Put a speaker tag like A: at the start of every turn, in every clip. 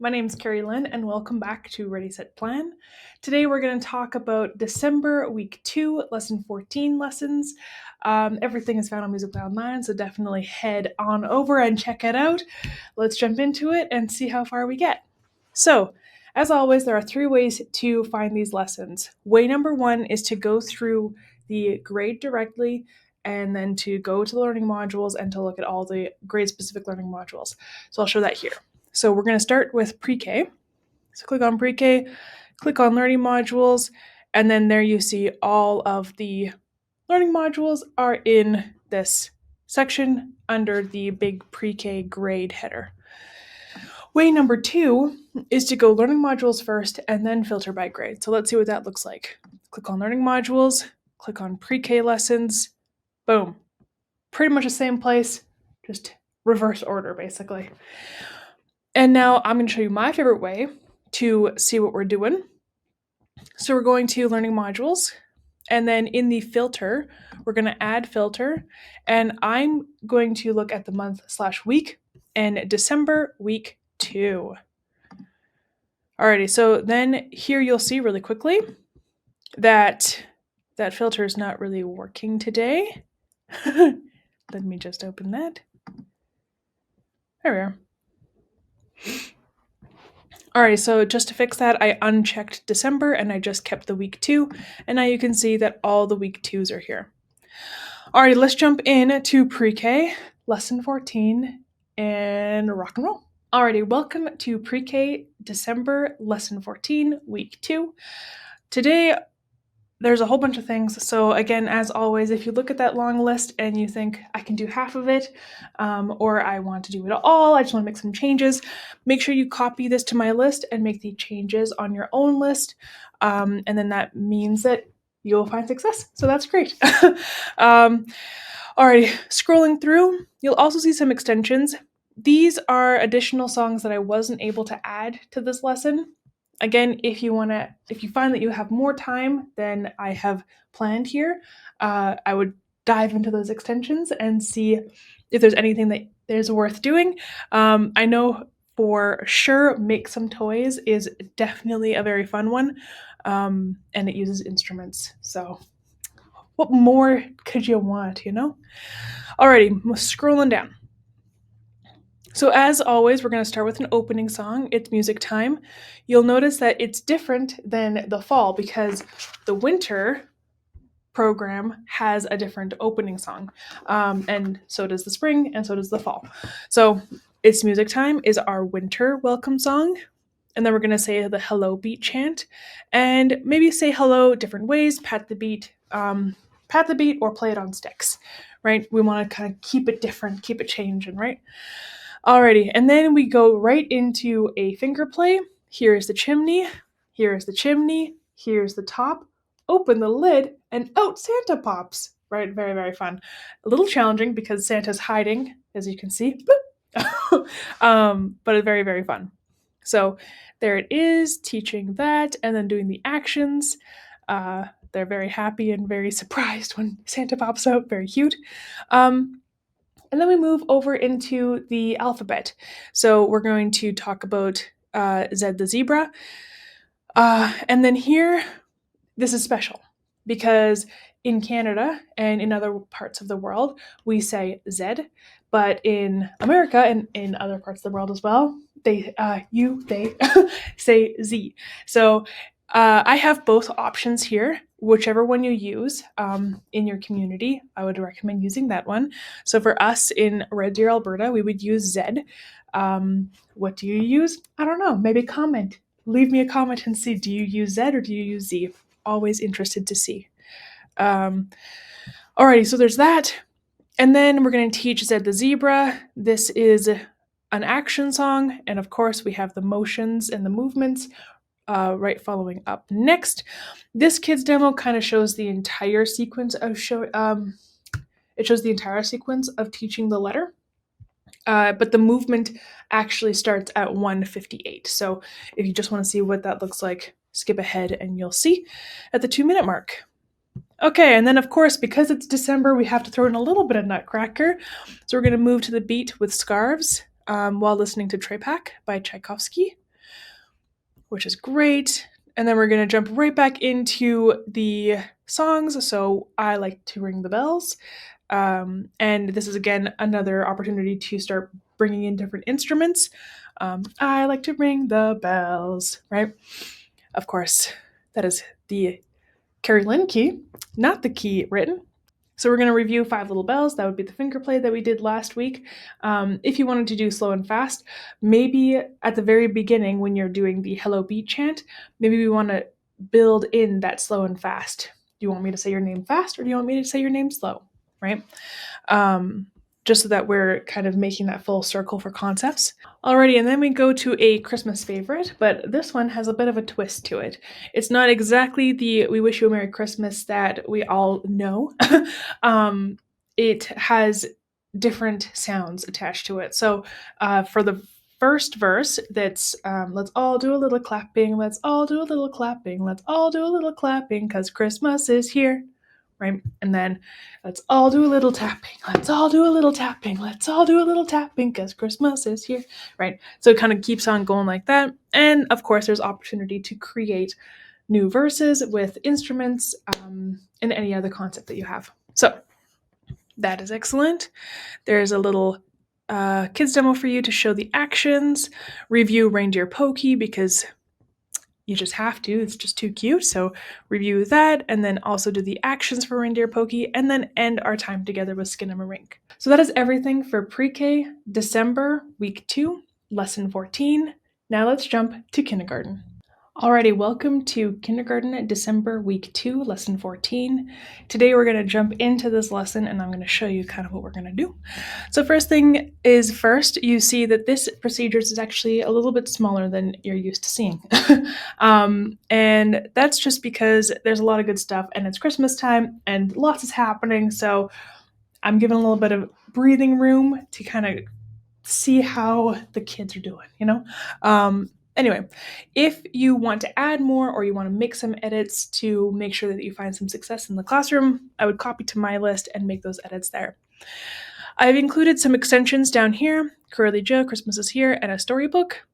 A: My name is Carey-Lyn and welcome back to Ready Set Plan. Today we're going to talk about December week 2, lesson 14 lessons. Everything is found on Musicplay Online, so definitely head on over and check it out. Let's jump into it and see how far we get. So, as always, there are 3 ways to find these lessons. Way number 1 is to go through the grade directly and then to go to the learning modules and to look at all the grade-specific learning modules. So I'll show that here. So we're going to start with PreK. So click on PreK, click on learning modules, and then there you see all of the learning modules are in this section under the big PreK grade header. Way number 2 is to go learning modules first and then filter by grade. So let's see what that looks like. Click on learning modules, click on PreK lessons, boom. Pretty much the same place, just reverse order basically. And now I'm going to show you my favorite way to see what we're doing. So we're going to learning modules, and then in the filter, we're going to add filter, and I'm going to look at the month/week and December week 2. Alrighty, so then here you'll see really quickly that that filter is not really working today. Let me just open that. There we are. Alright, so just to fix that, I unchecked December and I just kept the week 2, and now you can see that all the week 2s are here. Alright, let's jump in to PreK, lesson 14, and rock and roll. Alrighty, welcome to PreK December lesson 14, week 2. Today, there's a whole bunch of things. So again, as always, if you look at that long list and you think I can do half of it, or I want to do it all, I just want to make some changes, make sure you copy this to my list and make the changes on your own list. And then that means that you'll find success. So that's great. Alrighty, scrolling through, you'll also see some extensions. These are additional songs that I wasn't able to add to this lesson. Again, if you find that you have more time than I have planned here, I would dive into those extensions and see if there's anything that is worth doing. I know for sure Make Some Toys is definitely a very fun one, and it uses instruments. So what more could you want, you know? Alrighty, scrolling down. So as always, we're going to start with an opening song. It's music time. You'll notice that it's different than the fall because the winter program has a different opening song. And so does the spring and so does the fall. So It's Music Time is our winter welcome song. And then we're going to say the hello beat chant and maybe say hello different ways, pat the beat or play it on sticks, right? We want to kind of keep it different, keep it changing, right? Alrighty, and then we go right into a finger play. Here's the chimney, here's the chimney, here's the top. Open the lid, and out Santa pops. Right, very, very fun. A little challenging because Santa's hiding, as you can see. But it's very, very fun. So there it is, teaching that, and then doing the actions. They're very happy and very surprised when Santa pops out. Very cute. And then we move over into the alphabet. So we're going to talk about Z the zebra. And then here, this is special because in Canada and in other parts of the world, we say Z, but in America and in other parts of the world as well, they say Z. So I have both options here. Whichever one you use in your community, I would recommend using that one. So for us in Red Deer, Alberta, we would use Z. What do you use? I don't know. Maybe comment. Leave me a comment and see, do you use Z or do you use Z? Always interested to see. Alrighty, so there's that. And then we're going to teach Z the zebra. This is an action song. And of course, we have the motions and the movements right following up next. This kids demo kind of shows the entire sequence of teaching the letter. But the movement actually starts at 1:58. So if you just want to see what that looks like, skip ahead and you'll see at the 2-minute mark. Okay, and then of course, because it's December, we have to throw in a little bit of Nutcracker. So we're going to move to the beat with Scarves while listening to Trepak by Tchaikovsky. which is great. And then we're going to jump right back into the songs. So I like to ring the bells. And this is, again, another opportunity to start bringing in different instruments. I like to ring the bells, right? Of course, that is the Carey-Lyn key, not the key written. So we're going to review 5 Little Bells. That would be the finger play that we did last week. If you wanted to do slow and fast, maybe at the very beginning when you're doing the Hello Beat chant, maybe we want to build in that slow and fast. Do you want me to say your name fast or do you want me to say your name slow, right? Just so that we're kind of making that full circle for concepts. Alrighty, and then we go to a Christmas favorite, but this one has a bit of a twist to it. It's not exactly the We Wish You a Merry Christmas that we all know. It has different sounds attached to it. So for the first verse, that's let's all do a little clapping, let's all do a little clapping, let's all do a little clapping, because Christmas is here. Right? And then let's all do a little tapping. Let's all do a little tapping. Let's all do a little tapping because Christmas is here. Right? So it kind of keeps on going like that. And of course, there's opportunity to create new verses with instruments and any other concept that you have. So that is excellent. There's a little kids demo for you to show the actions. Review Reindeer Pokey because you just have to. It's just too cute. So review that and then also do the actions for Reindeer Pokey and then end our time together with Skinamarink. So that is everything for Pre-K, December, week 2, lesson 14. Now let's jump to kindergarten. Alrighty, welcome to kindergarten, December, week 2, lesson 14. Today we're going to jump into this lesson and I'm going to show you kind of what we're going to do. So first thing is first, you see that this procedure is actually a little bit smaller than you're used to seeing. And that's just because there's a lot of good stuff and it's Christmas time and lots is happening. So I'm giving a little bit of breathing room to kind of see how the kids are doing, you know? Anyway, if you want to add more or you want to make some edits to make sure that you find some success in the classroom, I would copy to my list and make those edits there. I've included some extensions down here, Curly Joe, Christmas is Here, and a storybook.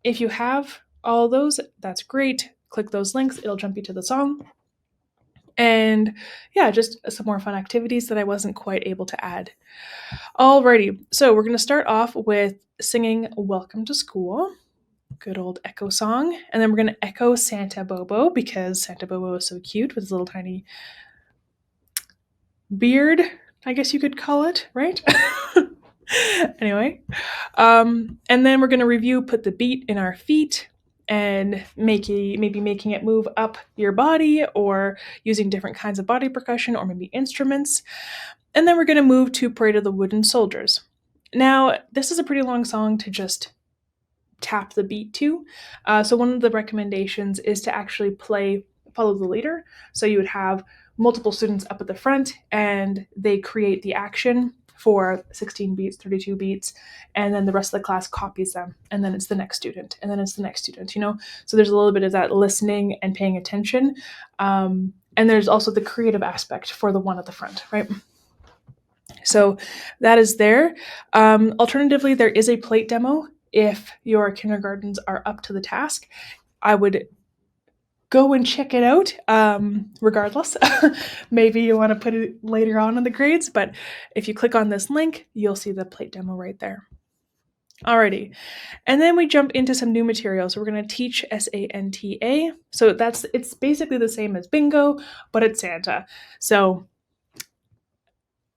A: If you have all those, that's great. Click those links, it'll jump you to the song. And yeah, just some more fun activities that I wasn't quite able to add. Alrighty, so we're going to start off with singing Welcome to School. Good old echo song. And then we're going to echo Santa Bobo because Santa Bobo is so cute with his little tiny beard, I guess you could call it, right? Anyway. And then we're going to review Put the Beat in Our Feet and maybe making it move up your body or using different kinds of body percussion or maybe instruments. And then we're going to move to Parade of the Wooden Soldiers. Now, this is a pretty long song to just tap the beat to. So one of the recommendations is to actually follow the leader. So you would have multiple students up at the front and they create the action for 16 beats, 32 beats, and then the rest of the class copies them. And then it's the next student, and then it's the next student, you know? So there's a little bit of that listening and paying attention. And there's also the creative aspect for the one at the front, right? So that is there. Alternatively, there is a plate demo. If your kindergartens are up to the task, I would go and check it out regardless. Maybe you want to put it later on in the grades, but if you click on this link, you'll see the plate demo right there. Alrighty, and then we jump into some new material. So we're going to teach SANTA. So it's basically the same as bingo, but it's Santa. So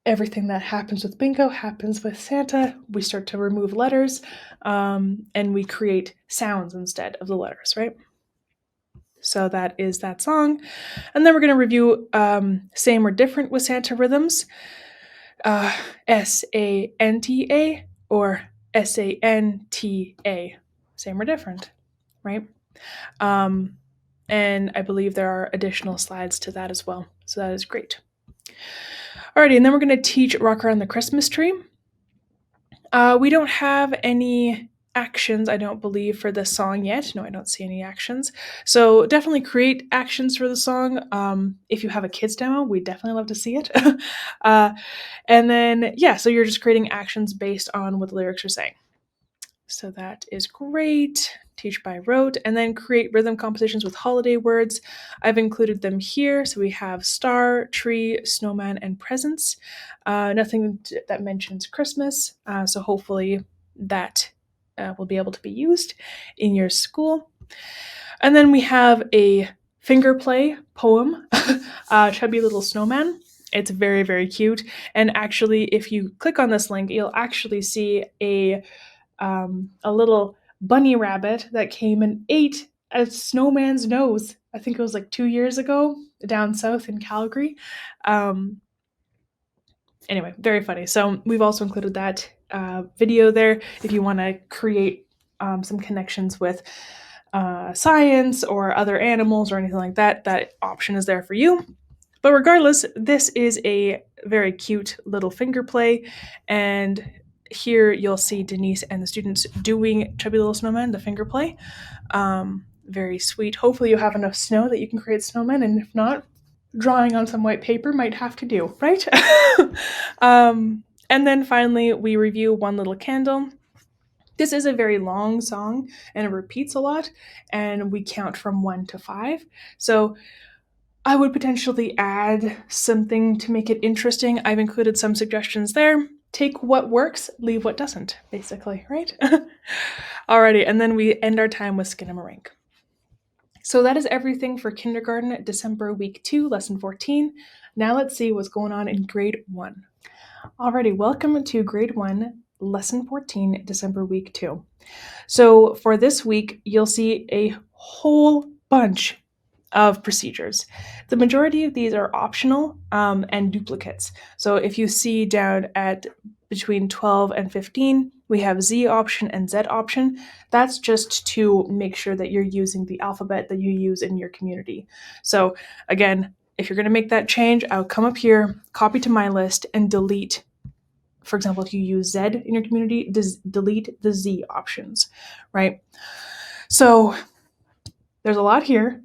A: everything that happens with bingo happens with Santa. We start to remove letters and we create sounds instead of the letters, right? So that is that song. And then we're going to review same or different with Santa rhythms. SANTA or SANTA. Same or different, right? And I believe there are additional slides to that as well. So that is great. Alrighty, and then we're going to teach Rock Around the Christmas Tree. We don't have any actions, I don't believe, for this song yet. No, I don't see any actions. So definitely create actions for the song. If you have a kids demo, we'd definitely love to see it. And then, yeah, so you're just creating actions based on what the lyrics are saying. So that is great. Teach by rote, and then create rhythm compositions with holiday words. I've included them here. So we have star, tree, snowman, and presents. Nothing that mentions Christmas. So hopefully that will be able to be used in your school. And then we have a finger play poem, Chubby Little Snowman. It's very, very cute. And actually, if you click on this link, you'll actually see a little bunny rabbit that came and ate a snowman's nose. I think it was like 2 years ago down south in Calgary. Anyway, very funny. So we've also included that video there if you want to create some connections with science or other animals or anything like that. That option is there for you. But regardless, this is a very cute little finger play, and here you'll see Denise and the students doing Chubby Little Snowman, the finger play. Very sweet. Hopefully you have enough snow that you can create snowmen, and if not, drawing on some white paper might have to do, right? And then finally, we review One Little Candle. This is a very long song, and it repeats a lot, and we count from 1 to 5. So I would potentially add something to make it interesting. I've included some suggestions there. Take what works, leave what doesn't, basically, right? Alrighty, and then we end our time with Skinamarink. So that is everything for kindergarten, December week 2, lesson 14. Now let's see what's going on in grade 1. Alrighty, welcome to grade 1, lesson 14, December week 2. So for this week, you'll see a whole bunch of procedures. The majority of these are optional and duplicates. So if you see down at between 12 and 15, we have Z option and Z option. That's just to make sure that you're using the alphabet that you use in your community. So again, if you're going to make that change, I'll come up here, copy to my list, and delete. For example, if you use Z in your community, delete the Z options, right? So there's a lot here,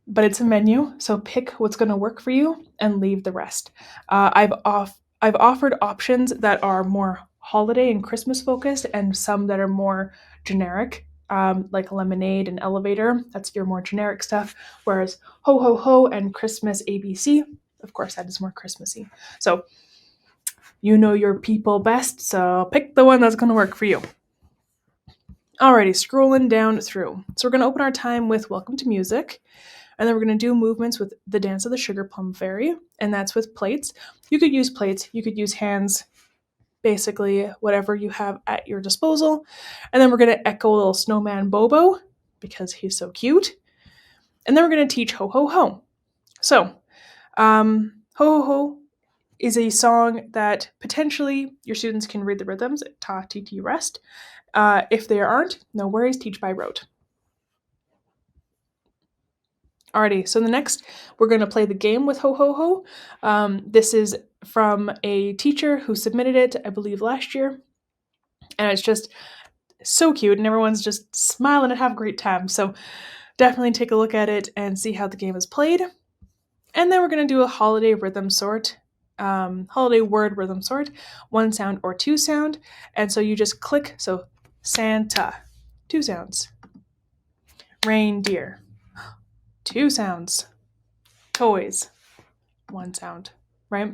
A: but it's a menu, so pick what's going to work for you and leave the rest. I've offered options that are more holiday and Christmas focused, and some that are more generic, like lemonade and elevator. That's your more generic stuff. Whereas ho ho ho and Christmas ABC, of course, that is more Christmassy. So you know your people best, so pick the one that's going to work for you. Alrighty, scrolling down through. So we're going to open our time with Welcome to Music. And then we're going to do movements with the Dance of the Sugar Plum Fairy, and that's with plates. You could use plates, you could use hands, basically whatever you have at your disposal. And then we're going to echo little snowman Bobo, because he's so cute. And then we're going to teach Ho Ho Ho. So, Ho Ho Ho is a song that potentially your students can read the rhythms, ta, ti, ti, rest. If they aren't, no worries, teach by rote. Alrighty, so the next, we're going to play the game with Ho Ho Ho. This is from a teacher who submitted it, I believe, last year. And it's just so cute, and everyone's just smiling and have a great time. So definitely take a look at it and see how the game is played. And then we're going to do a holiday rhythm sort, holiday word rhythm sort, 1 sound or 2 sound. And so you just click, so Santa, 2 sounds. Reindeer, 2 sounds. Toys, 1 sound, right?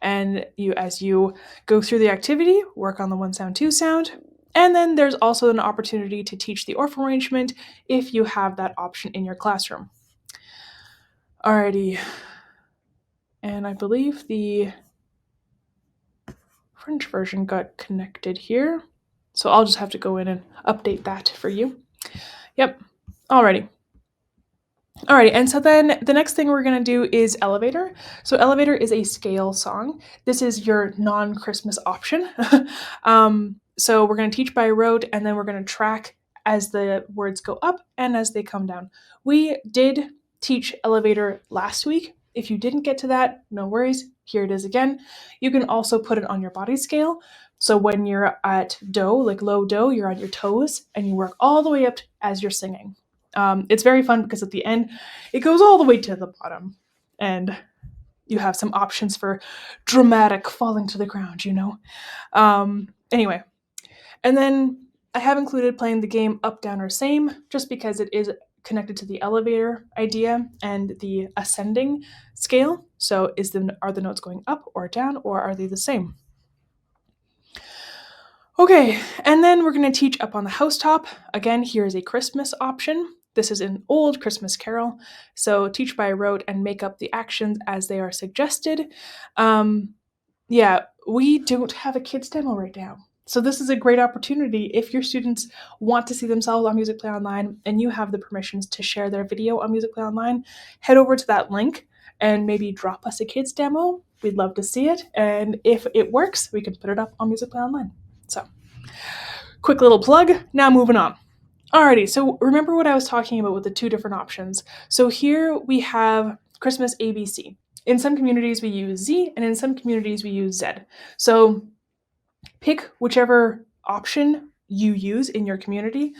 A: And you, as you go through the activity, work on the 1 sound, 2 sound. And then there's also an opportunity to teach the orphan arrangement if you have that option in your classroom. Alrighty. And I believe the French version got connected here. So I'll just have to go in and update that for you. Yep. Alrighty. Alrighty, and so then the next thing we're going to do is Elevator. So Elevator is a scale song. This is your non-Christmas option. So we're going to teach by rote, and then we're going to track as the words go up and as they come down. We did teach Elevator last week. If you didn't get to that, no worries. Here it is again. You can also put it on your body scale. So when you're at do, like low do, you're on your toes, and you work all the way up as you're singing. It's very fun because at the end, it goes all the way to the bottom, and you have some options for dramatic falling to the ground, you know? Anyway, and then I have included playing the game up, down, or same, just because it is connected to the elevator idea and the ascending scale. So are the notes going up or down, or are they the same? Okay, and then we're going to teach up on the housetop. Again, here is a Christmas option. This is an old Christmas carol. So teach by rote and make up the actions as they are suggested. Yeah, we don't have a kids demo right now. So this is a great opportunity if your students want to see themselves on Musicplay Online and you have the permissions to share their video on Musicplay Online, head over to that link and maybe drop us a kids demo. We'd love to see it. And if it works, we can put it up on Musicplay Online. So, quick little plug. Now moving on. Alrighty, so remember what I was talking about with the two different options. So here we have Christmas ABC. In some communities we use Z, and in some communities we use Z. So pick whichever option you use in your community.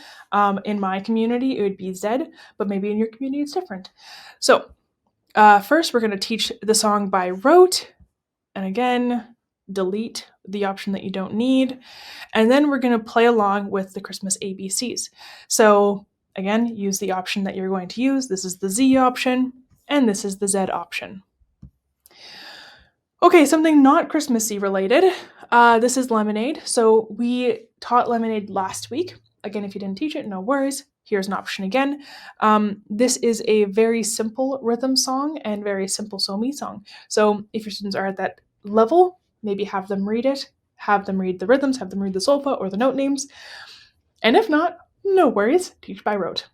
A: In my community, it would be Z, but maybe in your community it's different. So first we're going to teach the song by rote, and again, delete the option that you don't need. And then we're going to play along with the Christmas ABCs. So again, use the option that you're going to use. This is the Z option, and this is the Z option. Okay, something not Christmassy related. This is Lemonade. So we taught Lemonade last week. Again, if you didn't teach it, no worries. Here's an option again. This is a very simple rhythm song and very simple so-me song. So if your students are at that level, maybe have them read it, have them read the rhythms, have them read the solfa or the note names. And if not, no worries, teach by rote.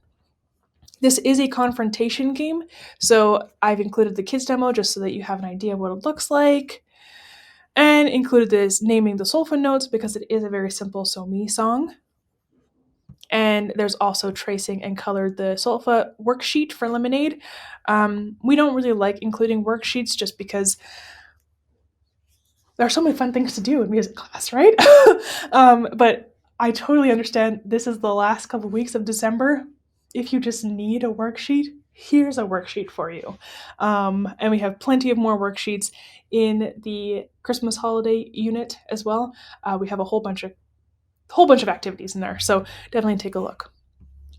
A: This is a confrontation game, so I've included the kids demo just so that you have an idea of what it looks like, and included this naming the solfa notes because it is a very simple so-me song. And there's also tracing and colored the solfa worksheet for Lemonade. We don't really like including worksheets just because there are so many fun things to do in music class, right? But I totally understand this is the last couple weeks of December. If you just need a worksheet, here's a worksheet for you. And we have plenty of more worksheets in the Christmas holiday unit as well. We have a whole bunch of activities in there, so definitely take a look.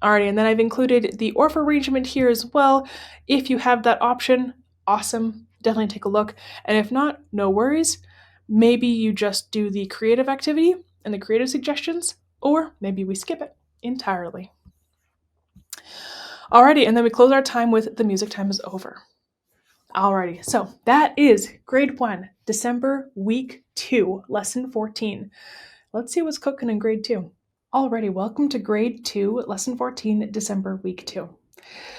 A: Alrighty, and then I've included the ORF arrangement here as well. If you have that option, awesome, definitely take a look. And if not, no worries. Maybe you just do the creative activity and the creative suggestions, or maybe we skip it entirely. Alrighty, and then we close our time with the music time is over. Alrighty, so that is grade 1, December week 2, lesson 14. Let's see what's cooking in grade 2. Alrighty, welcome to grade 2, lesson 14, December week 2.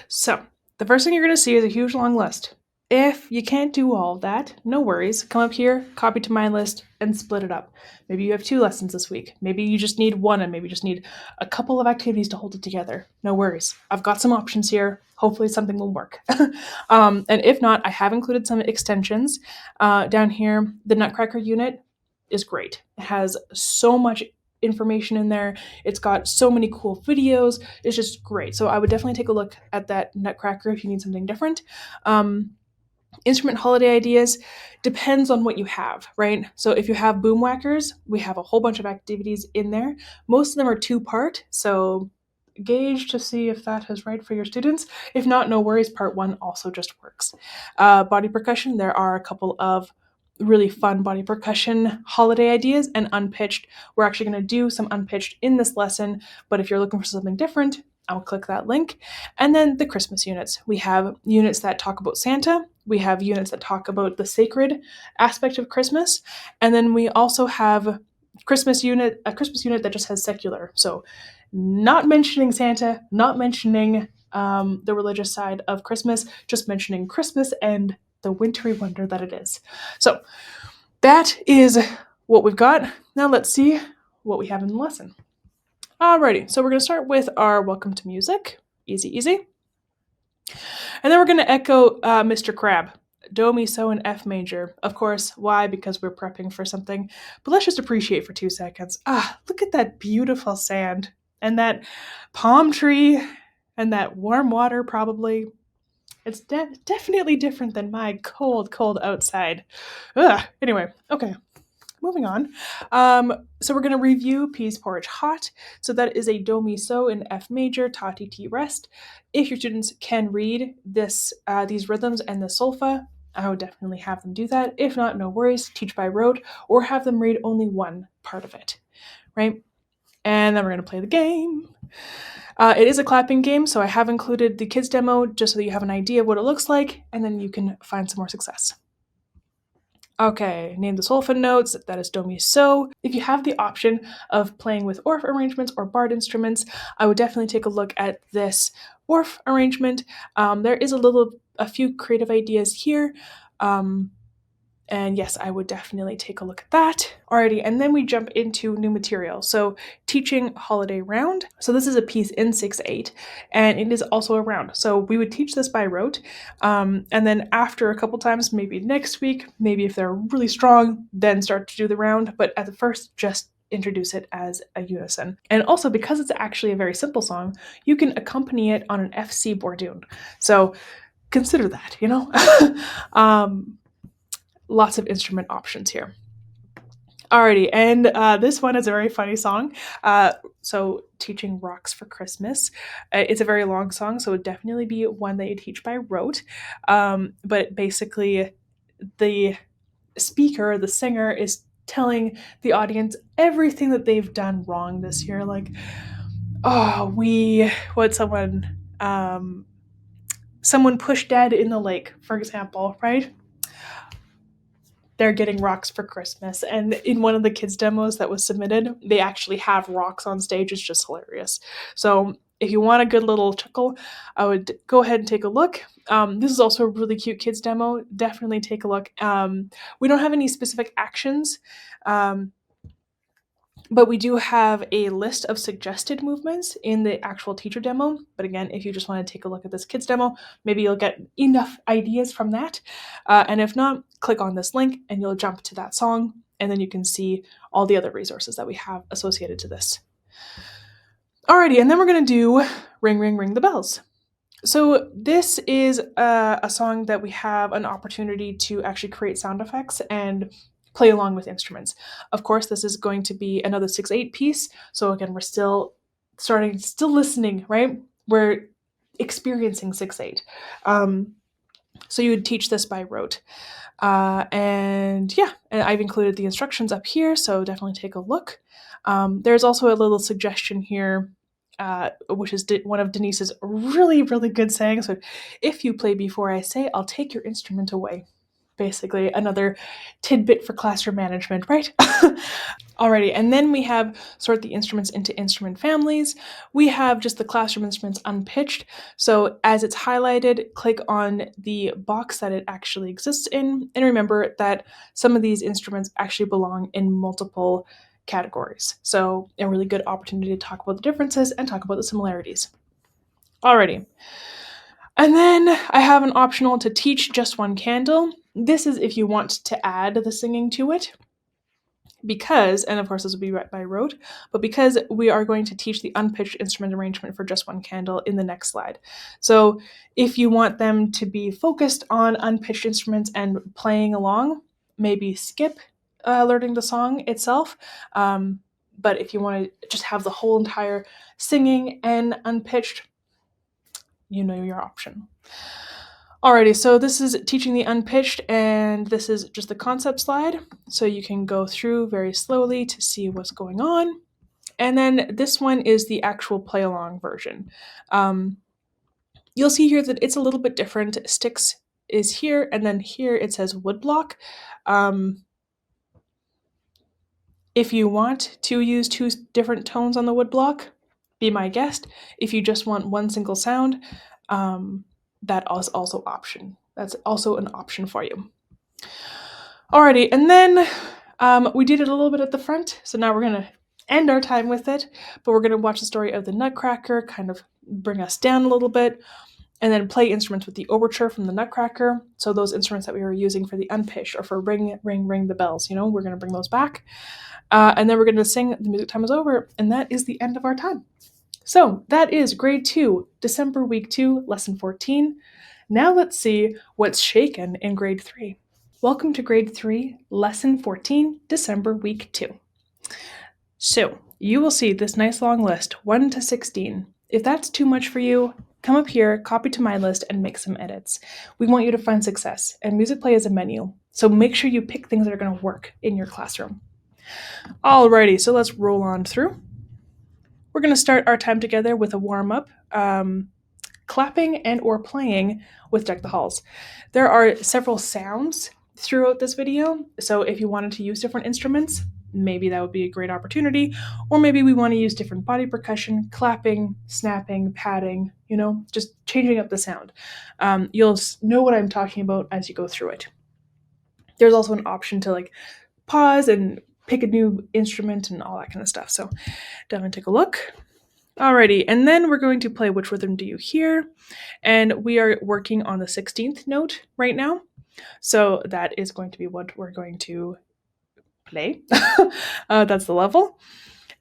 A: So, the first thing you're going to see is a huge long list. If you can't do all of that, no worries. Come up here, copy to my list, and split it up. Maybe you have 2 lessons this week. Maybe you just need 1, and maybe you just need a couple of activities to hold it together. No worries. I've got some options here. Hopefully something will work. And if not, I have included some extensions. Down here, the Nutcracker unit is great. It has so much information in there. It's got so many cool videos. It's just great. So I would definitely take a look at that Nutcracker if you need something different. Instrument holiday ideas depends on what you have, right? So if you have boomwhackers, we have a whole bunch of activities in there. Most of them are 2-part, so gauge to see if that is right for your students. If not, no worries, part 1 also just works. Body percussion, there are a couple of really fun body percussion holiday ideas, and unpitched. We're actually going to do some unpitched in this lesson, but if you're looking for something different, I'll click that link. And then the Christmas units. We have units that talk about Santa. We have units that talk about the sacred aspect of Christmas. And then we also have a Christmas unit that just has secular. So not mentioning Santa, not mentioning the religious side of Christmas, just mentioning Christmas and the wintry wonder that it is. So that is what we've got. Now let's see what we have in the lesson. Alrighty, so we're going to start with our welcome to music. Easy, easy. And then we're going to echo Mr. Crab. Do, mi, so, and F major. Of course, why? Because we're prepping for something. But let's just appreciate for 2 seconds. Look at that beautiful sand. And that palm tree. And that warm water, probably. It's definitely different than my cold, cold outside. Anyway, okay. moving on. So we're going to review Peas Porridge Hot. So that is a do mi so in F major, ta ti ti rest. If your students can read these rhythms and the solfa, I would definitely have them do that. If not, no worries, teach by rote or have them read only one part of it, right? And then we're going to play the game. It is a clapping game, so I have included the kids demo just so that you have an idea of what it looks like, and then you can find some more success. Okay, name the solfa notes, that is do mi so. If you have the option of playing with Orff arrangements or barred instruments, I would definitely take a look at this Orff arrangement. There is a few creative ideas here. And yes, I would definitely take a look at that. Alrighty, and then we jump into new material. So teaching holiday round. So this is a piece in 6/8, and it is also a round. So we would teach this by rote, and then after a couple times, maybe next week, maybe if they're really strong, then start to do the round. But at the first, just introduce it as a unison. And also, because it's actually a very simple song, you can accompany it on an FC bourdon. So consider that, you know? Lots of instrument options here. Alrighty, and this one is a very funny song. So teaching Rocks for Christmas. It's a very long song, so it would definitely be one that you teach by rote. But basically, the speaker, the singer, is telling the audience everything that they've done wrong this year. Like, someone pushed Dad in the lake, for example, right? They're getting rocks for Christmas. And in one of the kids' demos that was submitted, they actually have rocks on stage. It's just hilarious. So if you want a good little chuckle, I would go ahead and take a look. This is also a really cute kids demo. Definitely take a look. We don't have any specific actions, but we do have a list of suggested movements in the actual teacher demo. But again, if you just want to take a look at this kids demo, maybe you'll get enough ideas from that. And if not, click on this link and you'll jump to that song, and then you can see all the other resources that we have associated to this. Alrighty, and then we're going to do Ring, Ring, Ring the Bells. So this is a song that we have an opportunity to actually create sound effects and play along with instruments. Of course, this is going to be another 6/8 piece. So again, we're still listening, right? We're experiencing 6/8. So you would teach this by rote. And I've included the instructions up here, so definitely take a look. There's also a little suggestion here, which is one of Denise's really, really good sayings. So if you play before I say, I'll take your instrument away. Basically, another tidbit for classroom management, right? Alrighty, and then we have sort the instruments into instrument families. We have just the classroom instruments unpitched. So as it's highlighted, click on the box that it actually exists in. And remember that some of these instruments actually belong in multiple categories. So a really good opportunity to talk about the differences and talk about the similarities. Alrighty. And then I have an optional to teach just one candle. This is if you want to add the singing to it. Because, and of course this will be by rote, but because we are going to teach the unpitched instrument arrangement for just one candle in the next slide. So if you want them to be focused on unpitched instruments and playing along, maybe skip learning the song itself. But if you want to just have the whole entire singing and unpitched, you know your option. Alrighty, so this is teaching the unpitched, and this is just the concept slide. So you can go through very slowly to see what's going on. And then this one is the actual play along version. You'll see here that it's a little bit different. Sticks is here, and then here it says woodblock. If you want to use two different tones on the woodblock, be my guest. If you just want one single sound, that is also option. That's also an option for you. Alrighty, and then we did it a little bit at the front, so now we're gonna end our time with it, but we're gonna watch the story of the Nutcracker, kind of bring us down a little bit, and then play instruments with the overture from the Nutcracker. So those instruments that we were using for the unpitched or for ring, ring, ring the bells, we're gonna bring those back. And then we're gonna sing The Music Time Is Over, and that is the end of our time. So that is grade 2, December week 2, lesson 14. Now let's see what's shaken in grade 3. Welcome to Grade 3, Lesson 14, December Week 2. So, you will see this nice long list, 1 to 16. If that's too much for you, come up here, copy to my list, and make some edits. We want you to find success, and Musicplay is a menu, so make sure you pick things that are going to work in your classroom. Alrighty, so let's roll on through. We're going to start our time together with a warm-up, clapping and or playing with Deck the Halls. There are several sounds throughout this video, so if you wanted to use different instruments, maybe that would be a great opportunity, or maybe we want to use different body percussion, clapping, snapping, patting, just changing up the sound. You'll know what I'm talking about as you go through it. There's also an option to pause and pick a new instrument and all that kind of stuff, so definitely take a look. Alrighty, and then we're going to play Which Rhythm Do You Hear? And we are working on the 16th note right now. So that is going to be what we're going to play. That's the level.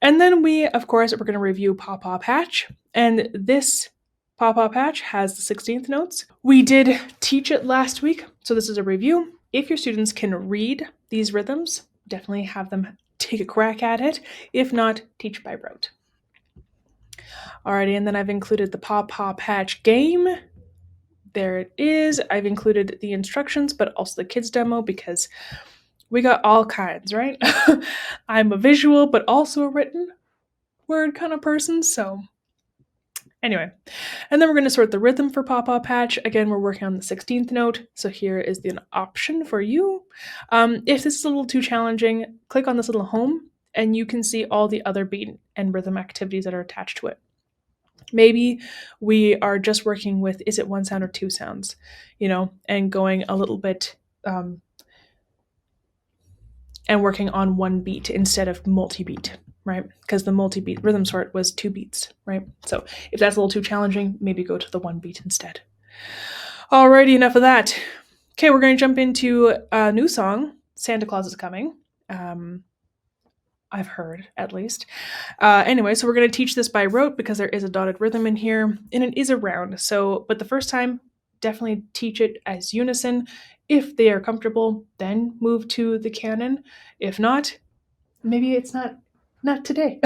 A: And then we're going to review Paw Paw Patch. And this Paw Paw Patch has the 16th notes. We did teach it last week, so this is a review. If your students can read these rhythms, definitely have them take a crack at it. If not, teach by rote. Alrighty, and then I've included the Paw Paw Patch game. There it is. I've included the instructions, but also the kids demo because we got all kinds, right? I'm a visual, but also a written word kind of person, so anyway. And then we're going to sort the rhythm for Paw Paw Patch. Again, we're working on the 16th note, so here is the option for you. If this is a little too challenging, click on this little home, and you can see all the other beat and rhythm activities that are attached to it. Maybe we are just working with, is it one sound or two sounds, and going a little bit and working on one beat instead of multi-beat, right? Because the multi-beat rhythm sort was 2 beats, right? So if that's a little too challenging, maybe go to the 1 beat instead. Alrighty, enough of that. Okay, we're going to jump into a new song, Santa Claus is Coming. I've heard, at least. Anyway, so we're going to teach this by rote because there is a dotted rhythm in here, and it is a round. But the first time, definitely teach it as unison. If they are comfortable, then move to the canon. If not, maybe it's not today,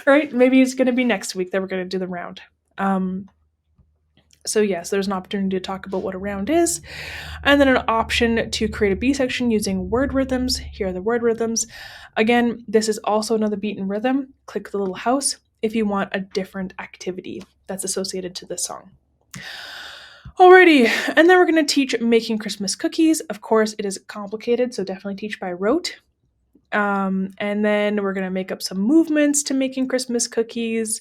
A: right? Maybe it's going to be next week that we're going to do the round. So yes, there's an opportunity to talk about what a round is, and then an option to create a B section using word rhythms. Here are the word rhythms. Again, this is also another beat and rhythm. Click the little house if you want a different activity that's associated to this song. Alrighty, and then we're going to teach making Christmas cookies. Of course, it is complicated, so definitely teach by rote. And then we're going to make up some movements to making Christmas cookies.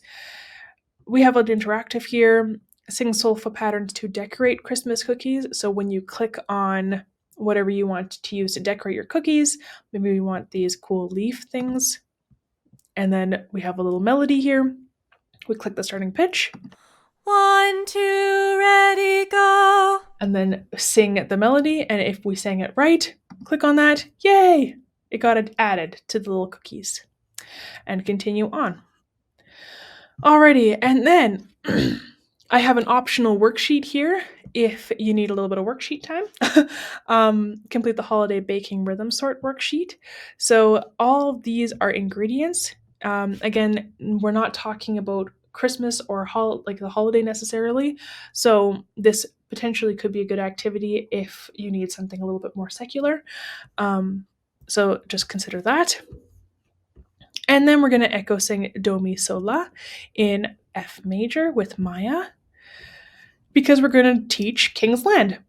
A: We have an interactive here. Sing solfa patterns to decorate Christmas cookies. So when you click on whatever you want to use to decorate your cookies, maybe we want these cool leaf things. And then we have a little melody here. We click the starting pitch.
B: 1, 2, ready, go.
A: And then sing the melody. And if we sang it right, click on that. Yay! It got it added to the little cookies. And continue on. Alrighty, and then I have an optional worksheet here if you need a little bit of worksheet time. Complete the holiday baking rhythm sort worksheet. So all of these are ingredients. Again, we're not talking about Christmas or the holiday necessarily. So this potentially could be a good activity if you need something a little bit more secular. So just consider that. And then we're going to echo sing Do Mi So La in F major with Maya, because we're going to teach King's Land.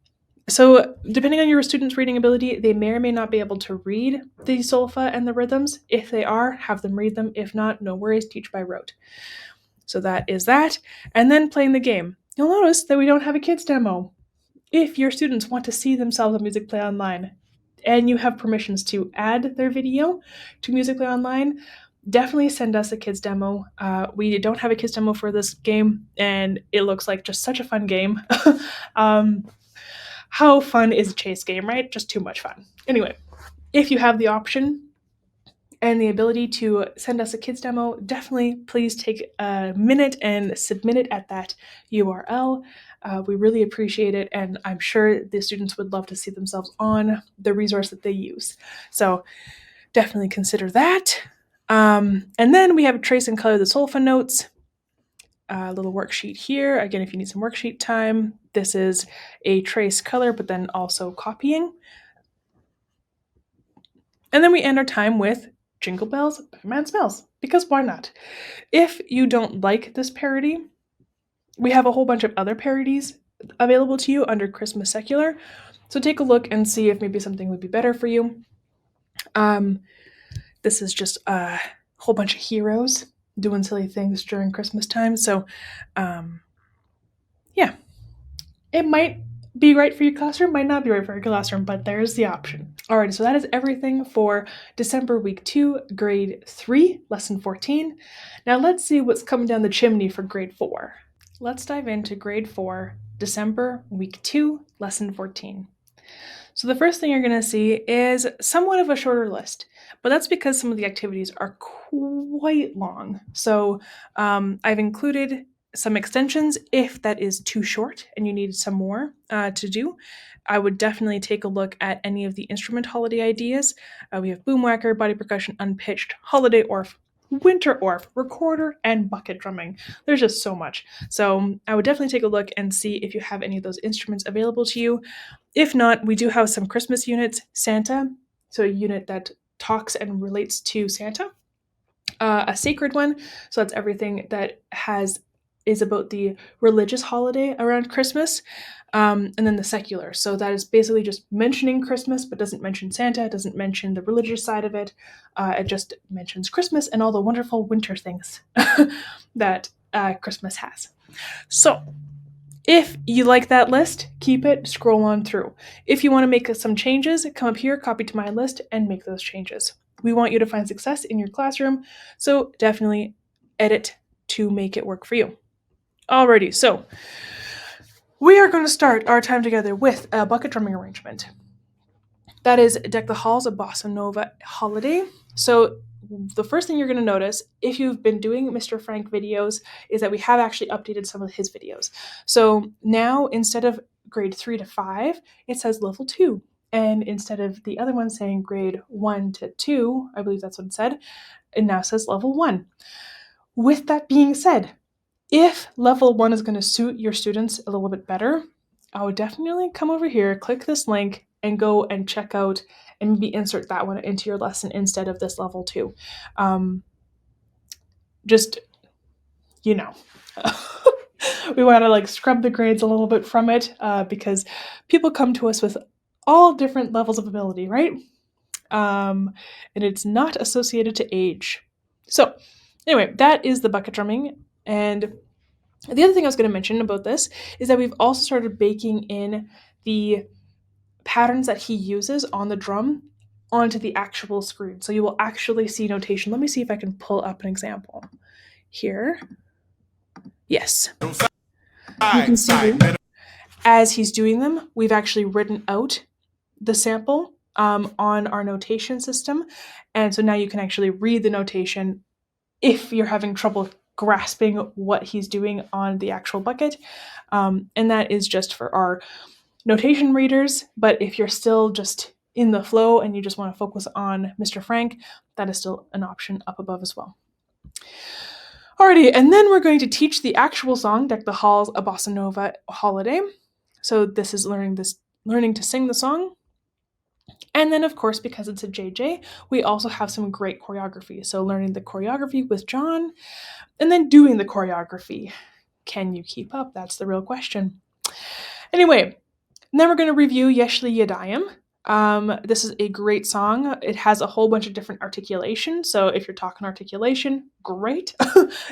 A: So depending on your student's reading ability, they may or may not be able to read the solfa and the rhythms. If they are, have them read them. If not, no worries, teach by rote. So that is that. And then playing the game. You'll notice that we don't have a kids demo. If your students want to see themselves on Musicplay Online and you have permissions to add their video to Musicplay Online, definitely send us a kids demo. We don't have a kids demo for this game, and it looks like just such a fun game. How fun is a chase game, right? Just too much fun. Anyway, if you have the option, and the ability to send us a kids demo, definitely please take a minute and submit it at that URL. We really appreciate it, and I'm sure the students would love to see themselves on the resource that they use. So definitely consider that. And then we have Trace and Color the Solfa notes. A little worksheet here. Again, if you need some worksheet time, this is a trace color, but then also copying. And then we end our time with Jingle Bells, Better Man Smells, because why not? If you don't like this parody, we have a whole bunch of other parodies available to you under Christmas Secular. So take a look and see if maybe something would be better for you. This is just a whole bunch of heroes doing silly things during Christmas time. So, yeah, it might be right for your classroom, might not be right for your classroom, but there's the option. Alright, so that is everything for December week 2, grade 3, lesson 14. Now let's see what's coming down the chimney for grade 4. Let's dive into grade 4, December week 2, lesson 14. So the first thing you're going to see is somewhat of a shorter list, but that's because some of the activities are quite long. So I've included some extensions if that is too short and you need some more to do. I would definitely take a look at any of the instrument holiday ideas. We have boomwhacker, body percussion, unpitched, holiday orff, winter orff, recorder, and bucket drumming. There's just so much. So I would definitely take a look and see if you have any of those instruments available to you. If not, we do have some Christmas units, Santa, so a unit that talks and relates to Santa. A sacred one, so that's everything that is about the religious holiday around Christmas. And then the secular, so that is basically just mentioning Christmas, but doesn't mention Santa, doesn't mention the religious side of it. It just mentions Christmas and all the wonderful winter things that Christmas has. So if you like that list, keep it, scroll on through. If you want to make some changes, come up here, copy to my list, and make those changes. We want you to find success in your classroom, so definitely edit to make it work for you. Alrighty, so we are going to start our time together with a bucket drumming arrangement. That is Deck the Halls, a Bossa Nova holiday. So the first thing you're going to notice, if you've been doing Mr. Frank videos, is that we have actually updated some of his videos. So now, instead of grade 3 to 5, it says level 2. And instead of the other one saying grade 1 to 2, I believe that's what it said, it now says level 1. With that being said, if level 1 is going to suit your students a little bit better, I would definitely come over here, click this link, and go and check out and maybe insert that one into your lesson instead of this level 2. Just, we want to scrub the grades a little bit from it because people come to us with all different levels of ability, right? And it's not associated to age. So anyway, that is the bucket drumming. And the other thing I was going to mention about this is that we've also started baking in the patterns that he uses on the drum onto the actual screen. So you will actually see notation. Let me see if I can pull up an example here. Yes. You can see as he's doing them, we've actually written out the sample on our notation system. And so now you can actually read the notation if you're having trouble grasping what he's doing on the actual bucket. And that is just for our notation readers, but if you're still just in the flow and you just want to focus on Mr. Frank, that is still an option up above as well. Alrighty, and then we're going to teach the actual song, Deck the Halls, a Bossa Nova holiday. So this is learning to sing the song. And then, of course, because it's a JJ, we also have some great choreography. So learning the choreography with John, and then doing the choreography. Can you keep up? That's the real question. Anyway, then we're going to review Yeshli Yadayim. This is a great song. It has a whole bunch of different articulation. So if you're talking articulation, great.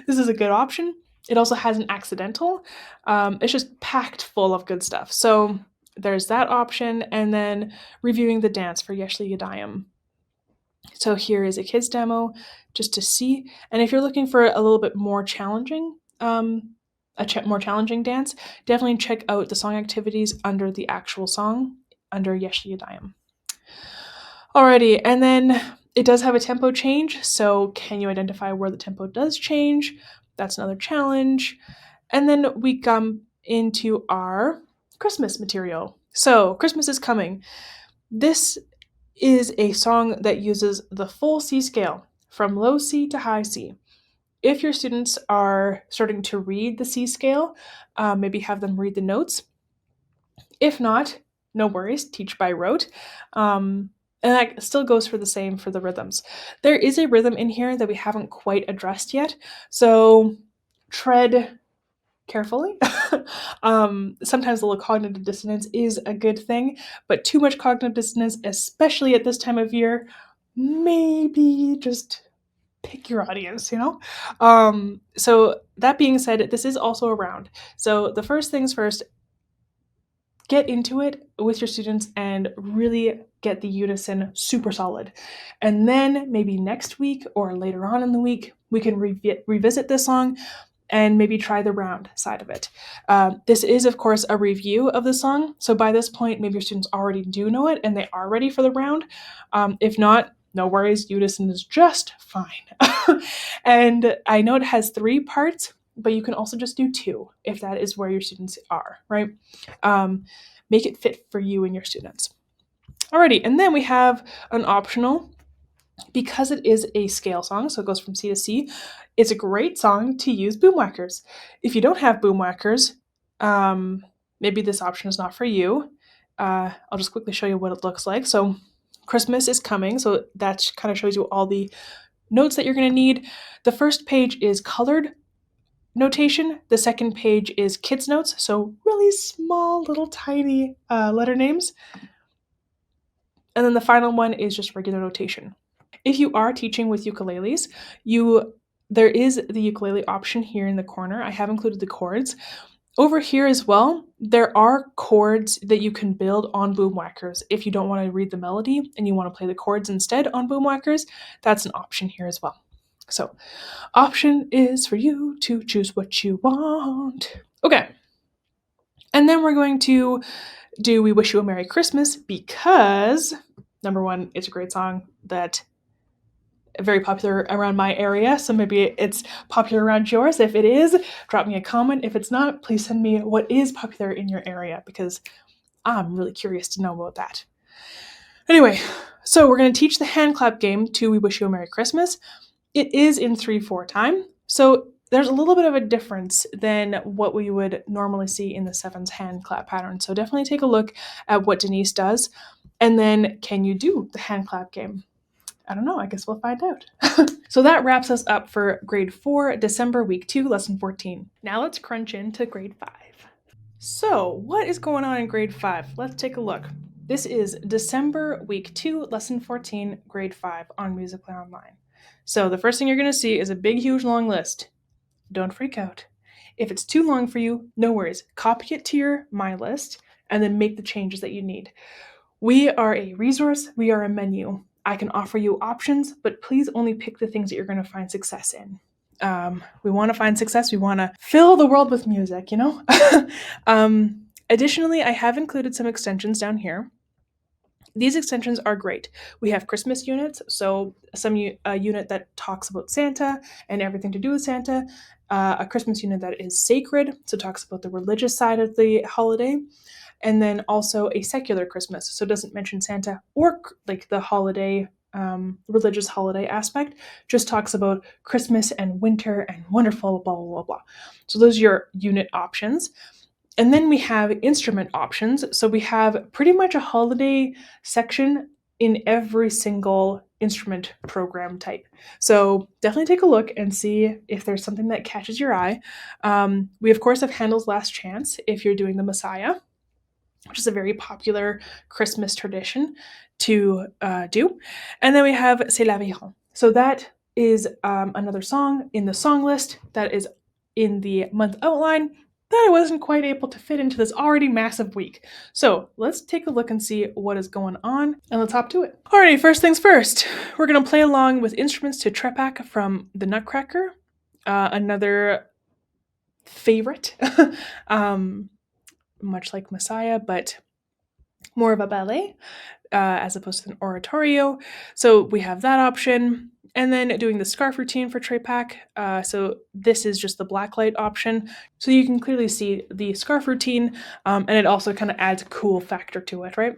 A: This is a good option. It also has an accidental. It's just packed full of good stuff. So there's that option. And then reviewing the dance for Yeshli Yadayim. So here is a kid's demo just to see. And if you're looking for a little bit more challenging, more challenging dance, definitely check out the song activities under the actual song, under Yeshli Yadayim. Alrighty, and then It does have a tempo change, so can you identify where the tempo does change? That's another challenge. And then we come into our Christmas material. So, Christmas is coming. This is a song that uses the full C scale from low C to high C. If your students are starting to read the C scale, maybe have them read the notes. If not, no worries, teach by rote. And that still goes for the same for the rhythms. There is a rhythm in here that we haven't quite addressed yet, so tread carefully. Sometimes a little cognitive dissonance is a good thing, but too much cognitive dissonance, especially at this time of year, maybe just pick your audience, you know? So that being said, this is also a round. So the first things first, get into it with your students and really get the unison super solid. And then maybe next week or later on in the week, we can revisit this song and maybe try the round side of it. This is, of course, a review of the song. So by this point, maybe your students already do know it and they are ready for the round. If not, no worries, unison is just fine. And I know it has 3 parts, but you can also just do 2 if that is where your students are, right? Make it fit for you and your students. Alrighty, and then we have an optional, because it is a scale song, so it goes from C to C. It's a great song to use boom whackers. If you don't have boom whackers, maybe this option is not for you. I'll just quickly show you what it looks like. So Christmas is coming, so that kind of shows you all the notes that you're going to need. The first page is colored notation. The second page is kids notes, so really small, little tiny letter names. And then the final one is just regular notation. If you are teaching with ukuleles, there is the ukulele option here in the corner. I have included the chords. Over here as well, there are chords that you can build on boom whackers. If you don't want to read the melody and you want to play the chords instead on boom whackers, that's an option here as well. So, option is for you to choose what you want. Okay. And then we're going to do We Wish You a Merry Christmas because, number one, it's a great song that very popular around my area, so maybe it's popular around yours. If it is, drop me a comment. If it's not, please send me what is popular in your area because I'm really curious to know about that. Anyway, so we're going to teach the hand clap game to We Wish You a Merry Christmas. It is in 3/4 time, so there's a little bit of a difference than what we would normally see in the 7's hand clap pattern. So definitely take a look at what Denise does, and then can you do the hand clap game? I don't know, I guess we'll find out. So that wraps us up for grade 4, December week 2, lesson 14. Now let's crunch into grade 5. So what is going on in grade 5? Let's take a look. This is December week 2, lesson 14, grade 5 on Musicplay Online. So the first thing you're going to see is a big, huge, long list. Don't freak out. If it's too long for you, no worries. Copy it to your My List and then make the changes that you need. We are a resource. We are a menu. I can offer you options, but please only pick the things that you're going to find success in. We want to find success. We want to fill the world with music, you know? Additionally, I have included some extensions down here. These extensions are great. We have Christmas units, so a unit that talks about Santa and everything to do with Santa, a Christmas unit that is sacred, so talks about the religious side of the holiday, and then also a secular Christmas, so doesn't mention Santa or like the holiday, religious holiday aspect, just talks about Christmas and winter and wonderful, blah, blah, blah, blah. So those are your unit options. And then we have instrument options. So we have pretty much a holiday section in every single instrument program type. So definitely take a look and see if there's something that catches your eye. We, of course, have Handel's Last Chance if you're doing the Messiah, which is a very popular Christmas tradition to do. And then we have C'est l'Aveyron. So that is another song in the song list that is in the month outline that I wasn't quite able to fit into this already massive week. So let's take a look and see what is going on, and let's hop to it. Alrighty, first things first. We're going to play along with instruments to Trepak from the Nutcracker, another favorite, much like Messiah, but more of a ballet as opposed to an oratorio. So we have that option. And then doing the scarf routine for PreK. So this is just the blacklight option. So you can clearly see the scarf routine, and it also kind of adds a cool factor to it, right?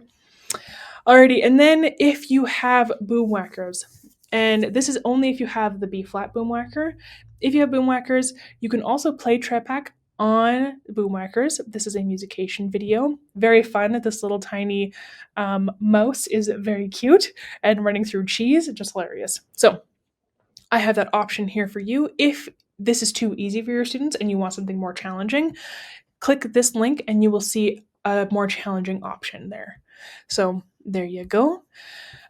A: Alrighty, and then if you have boom whackers, and this is only if you have the B flat boom whacker. If you have boom whackers, you can also play PreK on boom whackers. This is a musication video. Very fun. This little tiny mouse is very cute and running through cheese, just hilarious. So I have that option here for you. If this is too easy for your students and you want something more challenging, click this link and you will see a more challenging option there. So there you go.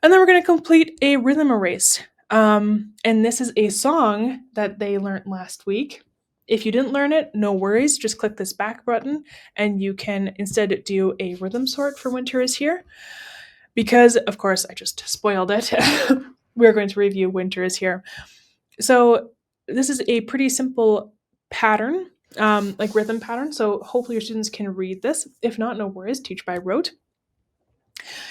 A: And then we're going to complete a rhythm erase. And this is a song that they learned last week. If you didn't learn it, no worries. Just click this back button and you can instead do a rhythm sort for Winter is Here. Because, of course, I just spoiled it. We're going to review Winter is Here. So this is a pretty simple pattern, like rhythm pattern. So hopefully your students can read this. If not, no worries, teach by rote.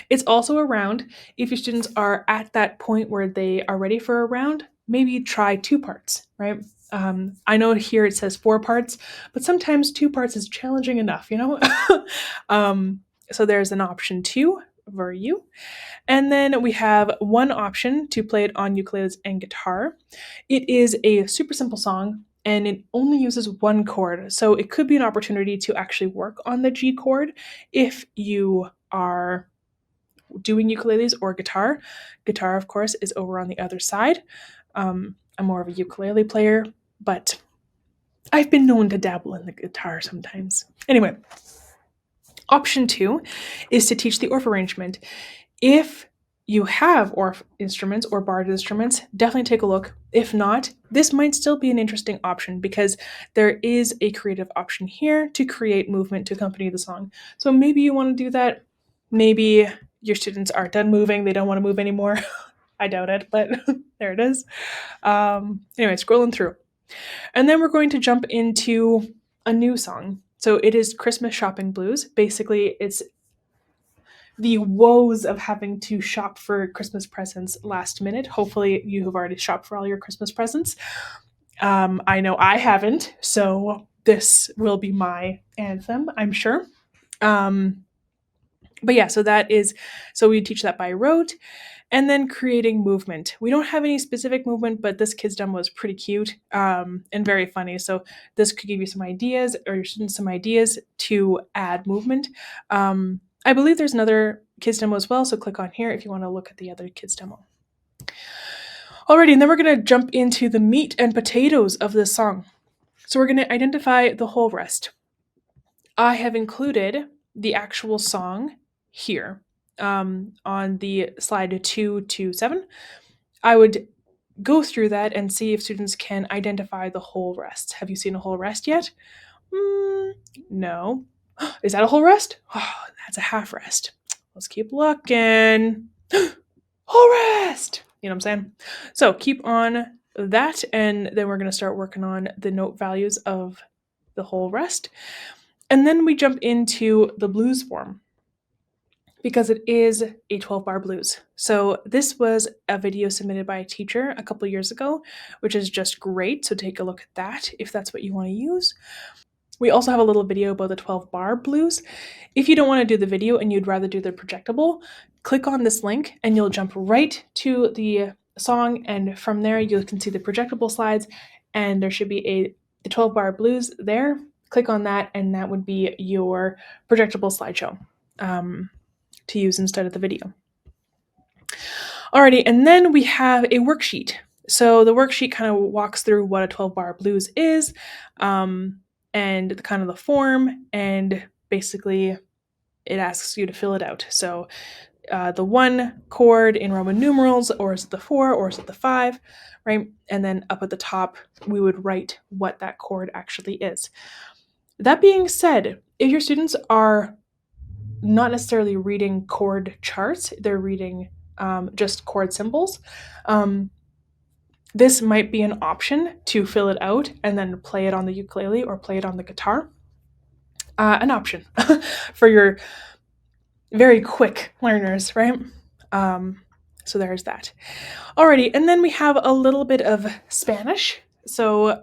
A: It's also a round. If your students are at that point where they are ready for a round, maybe try 2 parts, right? I know here it says 4 parts, but sometimes 2 parts is challenging enough, you know? So there's an option 2 for you. And then we have one option to play it on ukuleles and guitar. It is a super simple song and it only uses 1 chord. So it could be an opportunity to actually work on the G chord if you are doing ukuleles or guitar. Guitar, of course, is over on the other side. I'm more of a ukulele player, but I've been known to dabble in the guitar sometimes. Anyway, option 2 is to teach the Orff arrangement. If you have Orff instruments or barred instruments, definitely take a look. If not, this might still be an interesting option because there is a creative option here to create movement to accompany the song. So maybe you want to do that. Maybe your students are done moving. They don't want to move anymore. I doubt it, but there it is. Anyway, scrolling through. And then we're going to jump into a new song. So it is Christmas Shopping Blues. Basically, it's the woes of having to shop for Christmas presents last minute. Hopefully you have already shopped for all your Christmas presents. I know I haven't, so this will be my anthem, I'm sure. But yeah, so we teach that by rote. And then creating movement. We don't have any specific movement, but this kids demo was pretty cute and very funny. So this could give you some ideas or your students some ideas to add movement. I believe there's another kids demo as well, so click on here if you want to look at the other kids demo. Alrighty, and then we're going to jump into the meat and potatoes of this song. So we're going to identify the whole rest. I have included the actual song here on the slide 2 to 7. I would go through that and see if students can identify the whole rest. Have you seen a whole rest yet? No. Is that a whole rest? Oh, that's a half rest. Let's keep looking. Whole rest! You know what I'm saying? So keep on that, and then we're going to start working on the note values of the whole rest. And then we jump into the blues form because it is a 12-bar blues. So this was a video submitted by a teacher a couple years ago, which is just great. So take a look at that if that's what you want to use. We also have a little video about the 12-bar blues. If you don't want to do the video and you'd rather do the projectable, click on this link and you'll jump right to the song, and from there you can see the projectable slides, and there should be the 12-bar blues there. Click on that and that would be your projectable slideshow to use instead of the video. Alrighty, and then we have a worksheet. So the worksheet kind of walks through what a 12-bar blues is, and kind of the form, and basically it asks you to fill it out. So the 1 chord in Roman numerals, or is it the 4, or is it the 5, right? And then up at the top, we would write what that chord actually is. That being said, if your students are not necessarily reading chord charts, they're reading just chord symbols, this might be an option to fill it out and then play it on the ukulele or play it on the guitar. An option for your very quick learners, right? So there's that. Alrighty, and then we have a little bit of Spanish. So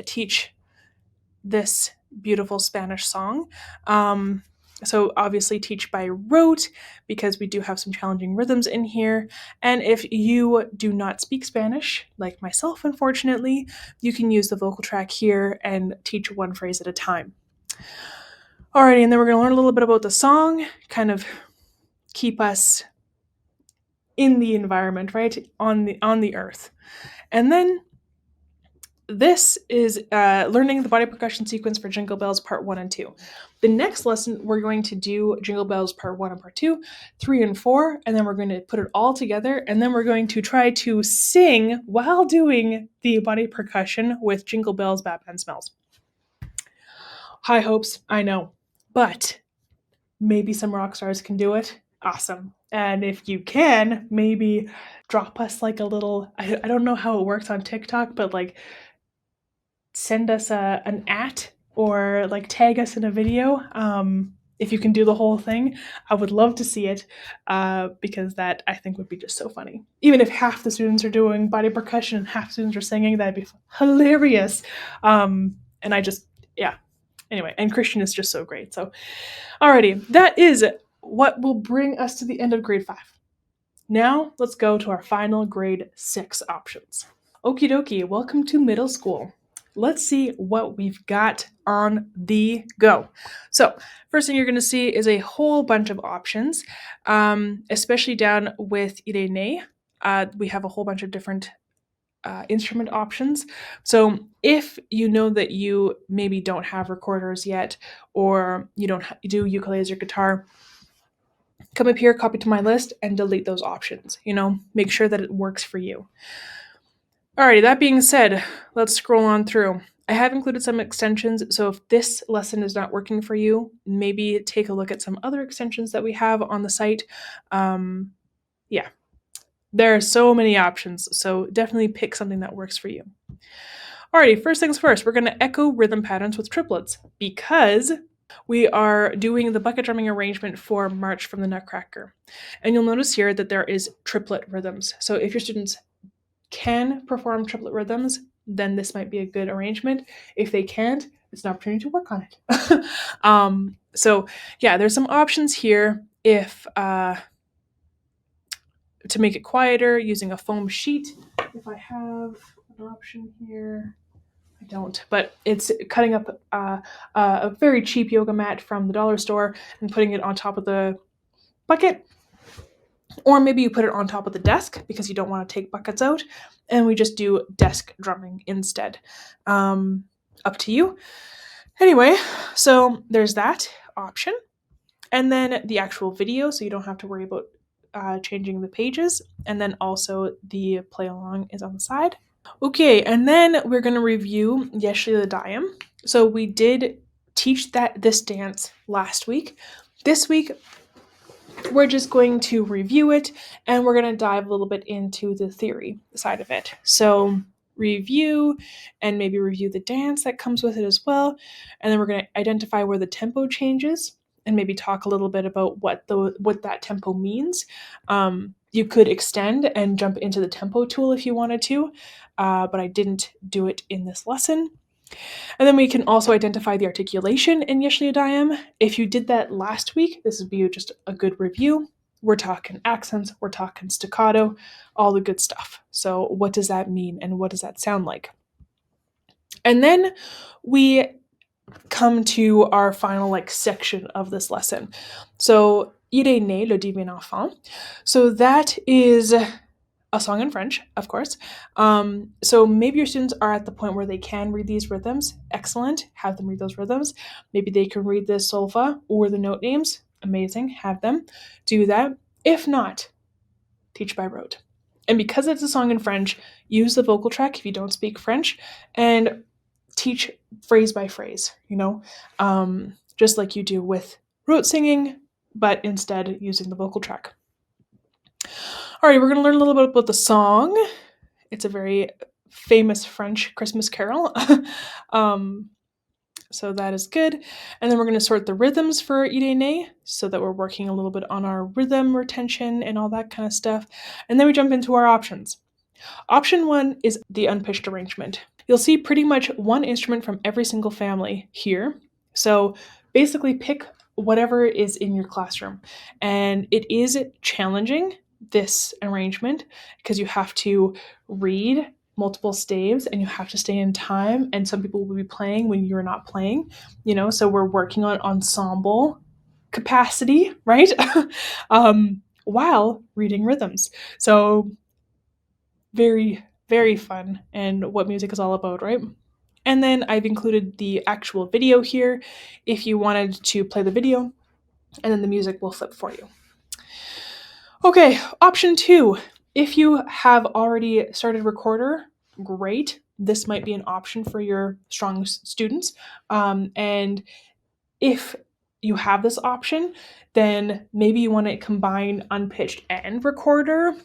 A: teach this beautiful Spanish song. So obviously teach by rote because we do have some challenging rhythms in here. And if you do not speak Spanish, like myself, unfortunately, you can use the vocal track here and teach one phrase at a time. Alrighty, and then we're going to learn a little bit about the song, kind of keep us in the environment, right? On the earth. And then this is learning the body percussion sequence for Jingle Bells Part 1 and 2. The next lesson, we're going to do Jingle Bells Part 1 and Part 2, 3 and 4, and then we're going to put it all together, and then we're going to try to sing while doing the body percussion with Jingle Bells, Batman Smells. High hopes, I know, but maybe some rock stars can do it. Awesome. And if you can, maybe drop us like a little, I don't know how it works on TikTok, but like send us an @ or like tag us in a video. If you can do the whole thing, I would love to see it because that I think would be just so funny. Even if half the students are doing body percussion and half the students are singing, that'd be hilarious. And I just, yeah. Anyway, and Christian is just so great. So, alrighty, that is what will bring us to the end of grade 5. Now, let's go to our final grade 6 options. Okie dokie, welcome to middle school. Let's see what we've got on the go. So, first thing you're going to see is a whole bunch of options, especially down with Irene. We have a whole bunch of different instrument options. So if you know that you maybe don't have recorders yet, or you don't do ukuleles or guitar, come up here, copy to my list, and delete those options. Make sure that it works for you. Alrighty, that being said, let's scroll on through. I have included some extensions, so if this lesson is not working for you, maybe take a look at some other extensions that we have on the site. Yeah, there are so many options, so definitely pick something that works for you. Alrighty, first things first, we're going to echo rhythm patterns with triplets because we are doing the bucket drumming arrangement for March from the Nutcracker. And you'll notice here that there is triplet rhythms. So if your students can perform triplet rhythms, then this might be a good arrangement. If they can't, it's an opportunity to work on it. So yeah, there's some options here if to make it quieter using a foam sheet. If I have an option here, I don't, but it's cutting up a very cheap yoga mat from the dollar store and putting it on top of the bucket. Or maybe you put it on top of the desk because you don't want to take buckets out, and we just do desk drumming instead. Up to you. Anyway, so there's that option. And then the actual video, so you don't have to worry about changing the pages. And then also the play along is on the side. Okay, and then we're going to review Musicplayusa. So we did teach this dance last week. This week, we're just going to review it, and we're going to dive a little bit into the theory side of it. So review, and maybe review the dance that comes with it as well. And then we're going to identify where the tempo changes, and maybe talk a little bit about what that tempo means. You could extend and jump into the tempo tool if you wanted to, but I didn't do it in this lesson. And then we can also identify the articulation in Musicplayusa. If you did that last week, this would be just a good review. We're talking accents, we're talking staccato, all the good stuff. So what does that mean and what does that sound like? And then we come to our final section of this lesson. So, Il est né le divin enfant. So that is a song in French, of course. So maybe your students are at the point where they can read these rhythms. Excellent. Have them read those rhythms. Maybe they can read the solfa or the note names. Amazing. Have them do that. If not, teach by rote. And because it's a song in French, use the vocal track if you don't speak French, and teach phrase by phrase, just like you do with rote singing, but instead using the vocal track. All right, we're going to learn a little bit about the song. It's a very famous French Christmas carol. So that is good. And then we're going to sort the rhythms for ide so that we're working a little bit on our rhythm retention and all that kind of stuff. And then we jump into our options. Option 1 is the unpitched arrangement. You'll see pretty much one instrument from every single family here. So basically pick whatever is in your classroom. And it is challenging, this arrangement, because you have to read multiple staves and you have to stay in time, and some people will be playing when you're not playing, so we're working on ensemble capacity, right? While reading rhythms. So very, very fun, and what music is all about, right? And then I've included the actual video here if you wanted to play the video, and then the music will flip for you. Okay, option 2. If you have already started recorder, great. This might be an option for your strong students. And if you have this option, then maybe you want to combine unpitched and recorder.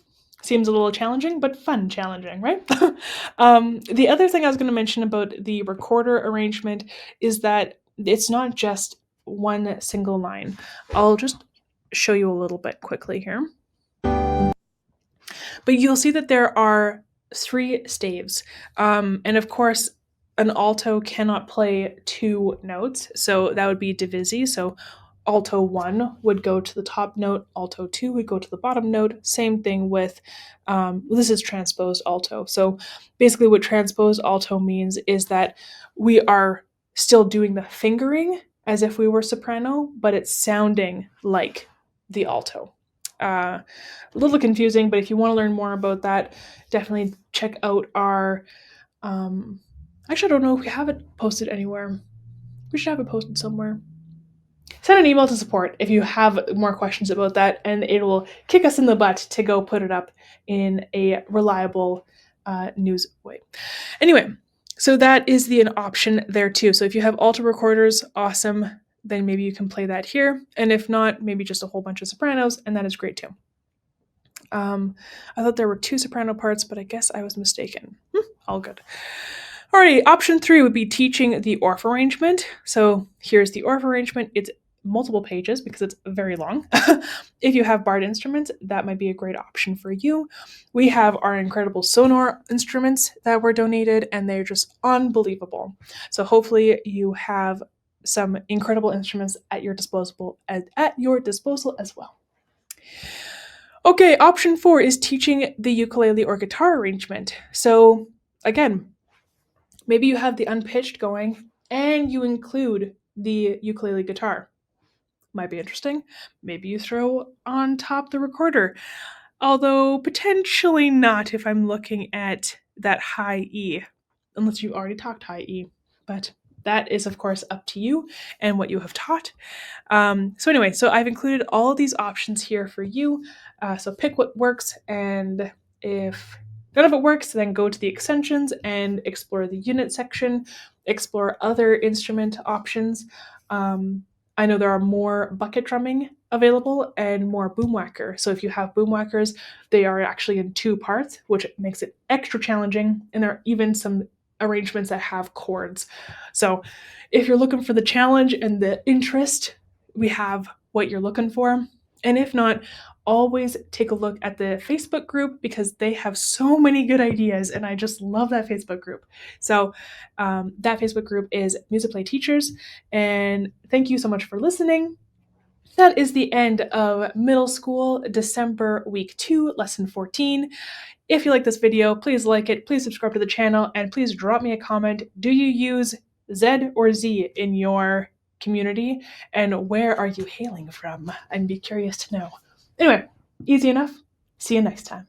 A: Seems a little challenging, but fun challenging, right? The other thing I was going to mention about the recorder arrangement is that it's not just one single line. I'll just show you a little bit quickly here. But you'll see that there are 3 staves. And of course, an alto cannot play 2 notes. So that would be divisi. So alto 1 would go to the top note, alto 2 would go to the bottom note. Same thing with, this is transposed alto. So basically what transposed alto means is that we are still doing the fingering as if we were soprano, but it's sounding like the alto. A little confusing, but if you want to learn more about that, definitely check out our, actually I don't know if we have it posted anywhere. We should have it posted somewhere. Send an email to support if you have more questions about that, and it will kick us in the butt to go put it up in a reliable news way. Anyway, so that is an option there too. So if you have alto recorders, awesome. Then maybe you can play that here. And if not, maybe just a whole bunch of sopranos, and that is great too. I thought there were 2 soprano parts, but I guess I was mistaken. All good. Alrighty, option 3 would be teaching the ORF arrangement. So here's the ORF arrangement. It's multiple pages because it's very long. If you have barred instruments, that might be a great option for you. We have our incredible Sonor instruments that were donated, and they're just unbelievable. So hopefully you have some incredible instruments at your disposal as well. Okay, option 4 is teaching the ukulele or guitar arrangement. So again, maybe you have the unpitched going and you include the ukulele guitar. Might be interesting. Maybe you throw on top the recorder, although potentially not if I'm looking at that high E, unless you already talked high E, but that is, of course, up to you and what you have taught. So anyway, so I've included all of these options here for you. So pick what works, and if none of it works, then go to the extensions and explore the unit section, explore other instrument options. I know there are more bucket drumming available and more boomwhacker. So if you have boomwhackers, they are actually in 2 parts, which makes it extra challenging. And there are even some arrangements that have chords. So if you're looking for the challenge and the interest, we have what you're looking for. And if not, always take a look at the Facebook group because they have so many good ideas, and I just love that Facebook group. So that Facebook group is Musicplay Teachers, and thank you so much for listening. That is the end of middle school December week 2, lesson 14. If you like this video, please like it, please subscribe to the channel, and please drop me a comment. Do you use Z or Z in your community, and where are you hailing from? I'd be curious to know. Anyway, easy enough. See you next time.